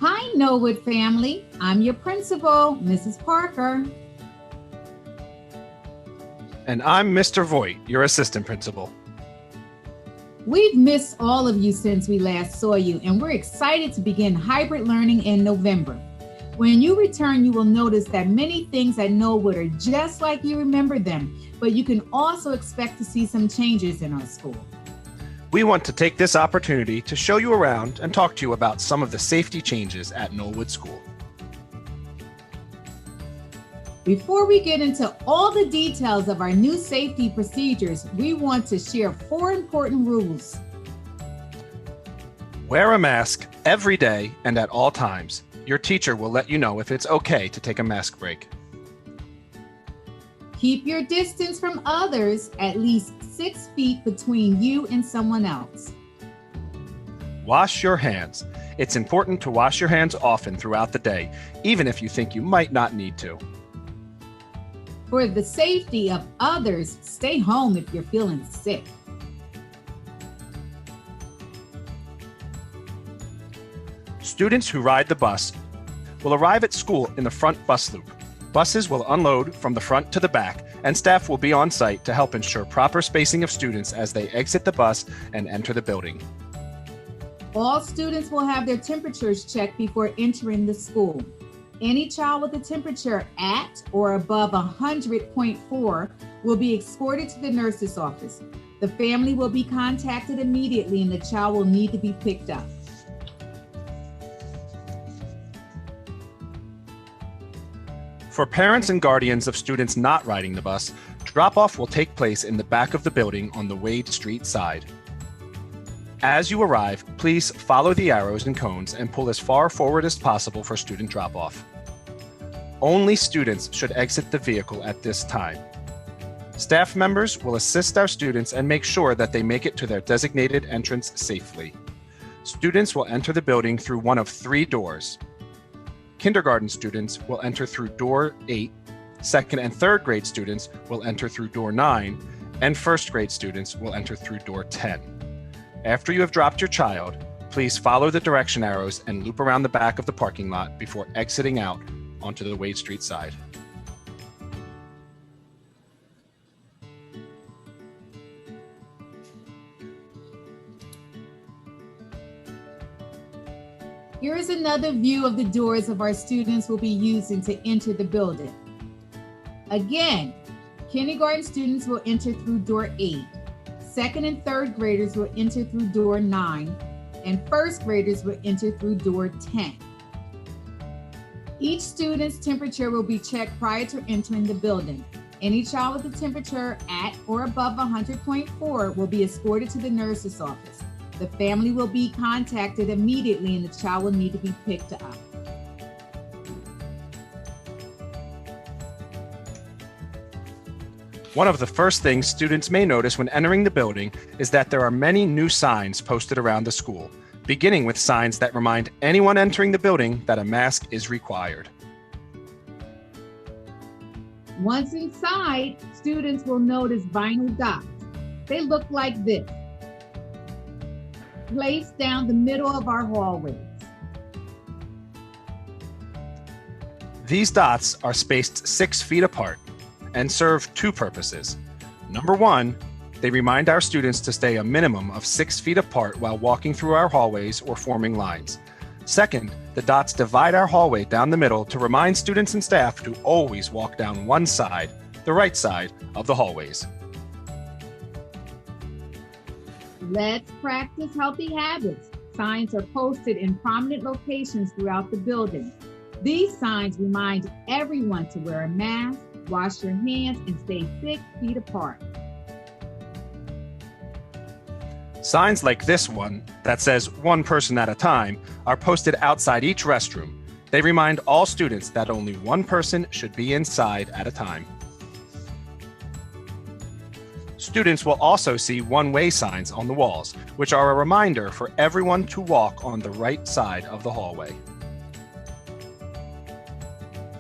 Hi, Knollwood family. I'm your principal, Mrs. Parker. And I'm Mr. Voigt, your assistant principal. We've missed all of you since we last saw you, and we're excited to begin hybrid learning in November. When you return, you will notice that many things at Knollwood are just like you remember them, but you can also expect to see some changes in our school. We want to take this opportunity to show you around and talk to you about some of the safety changes at Knollwood School. Before we get into all the details of our new safety procedures, we want to share 4 important rules. Wear a mask every day and at all times. Your teacher will let you know if it's okay to take a mask break. Keep your distance from others at least 6 feet between you and someone else. Wash your hands. It's important to wash your hands often throughout the day, even if you think you might not need to. For the safety of others, stay home if you're feeling sick. Students who ride the bus will arrive at school in the front bus loop. Buses will unload from the front to the back, and staff will be on site to help ensure proper spacing of students as they exit the bus and enter the building. All students will have their temperatures checked before entering the school. Any child with a temperature at or above 100.4 will be escorted to the nurse's office. The family will be contacted immediately and the child will need to be picked up. For parents and guardians of students not riding the bus, drop-off will take place in the back of the building on the Wade Street side. As you arrive, please follow the arrows and cones and pull as far forward as possible for student drop-off. Only students should exit the vehicle at this time. Staff members will assist our students and make sure that they make it to their designated entrance safely. Students will enter the building through one of 3 doors. Kindergarten students will enter through door 8, second and third grade students will enter through door 9, and first grade students will enter through door 10. After you have dropped your child, please follow the direction arrows and loop around the back of the parking lot before exiting out onto the Wade Street side. Here is another view of the doors of our students will be using to enter the building. Again, kindergarten students will enter through door 8. Second and third graders will enter through door 9, and first graders will enter through door 10. Each student's temperature will be checked prior to entering the building. Any child with a temperature at or above 100.4 will be escorted to the nurse's office. The family will be contacted immediately and the child will need to be picked up. One of the first things students may notice when entering the building is that there are many new signs posted around the school, beginning with signs that remind anyone entering the building that a mask is required. Once inside, students will notice vinyl dots. They look like this, placed down the middle of our hallways. These dots are spaced 6 feet apart and serve 2 purposes. Number 1, they remind our students to stay a minimum of 6 feet apart while walking through our hallways or forming lines. Second, the dots divide our hallway down the middle to remind students and staff to always walk down one side, the right side, of the hallways. Let's practice healthy habits. Signs are posted in prominent locations throughout the building. These signs remind everyone to wear a mask, wash your hands, and stay 6 feet apart. Signs like this one that says 1 person at a time are posted outside each restroom. They remind all students that only 1 person should be inside at a time. Students will also see one-way signs on the walls, which are a reminder for everyone to walk on the right side of the hallway.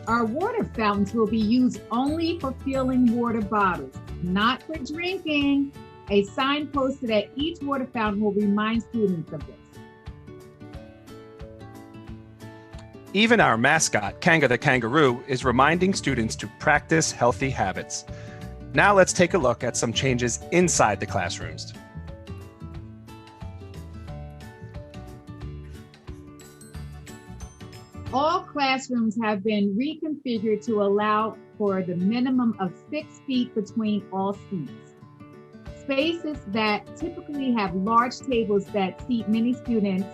Our water fountains will be used only for filling water bottles, not for drinking. A sign posted at each water fountain will remind students of this. Even our mascot, Kanga the kangaroo, is reminding students to practice healthy habits. Now let's take a look at some changes inside the classrooms. All classrooms have been reconfigured to allow for the minimum of 6 feet between all seats. Spaces that typically have large tables that seat many students,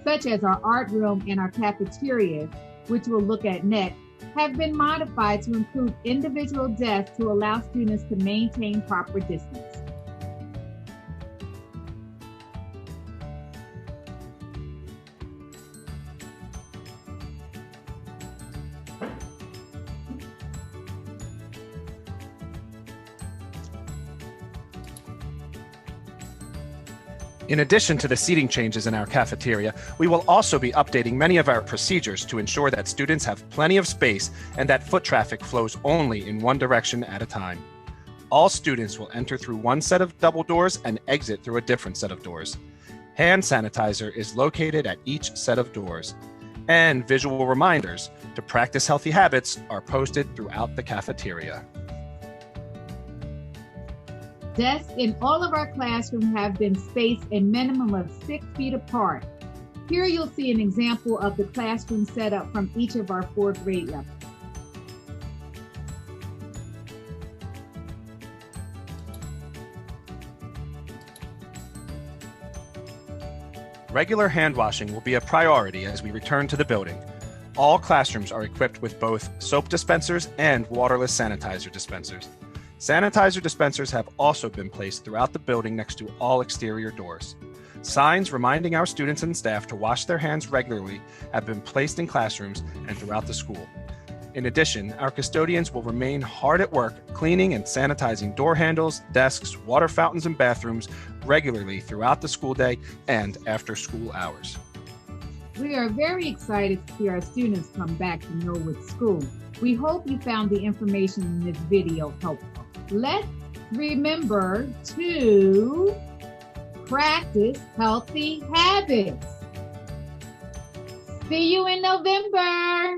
such as our art room and our cafeteria, which we'll look at next, have been modified to include individual desks to allow students to maintain proper distance. In addition to the seating changes in our cafeteria, we will also be updating many of our procedures to ensure that students have plenty of space and that foot traffic flows only in one direction at a time. All students will enter through one set of double doors and exit through a different set of doors. Hand sanitizer is located at each set of doors. And visual reminders to practice healthy habits are posted throughout the cafeteria. Desks in all of our classrooms have been spaced a minimum of 6 feet apart. Here you'll see an example of the classroom setup from each of our 4 grade levels. Regular hand washing will be a priority as we return to the building. All classrooms are equipped with both soap dispensers and waterless sanitizer dispensers. Sanitizer dispensers have also been placed throughout the building next to all exterior doors. Signs reminding our students and staff to wash their hands regularly have been placed in classrooms and throughout the school. In addition, our custodians will remain hard at work cleaning and sanitizing door handles, desks, water fountains, and bathrooms regularly throughout the school day and after school hours. We are very excited to see our students come back to Knollwood School. We hope you found the information in this video helpful. Let's remember to practice healthy habits. See you in November.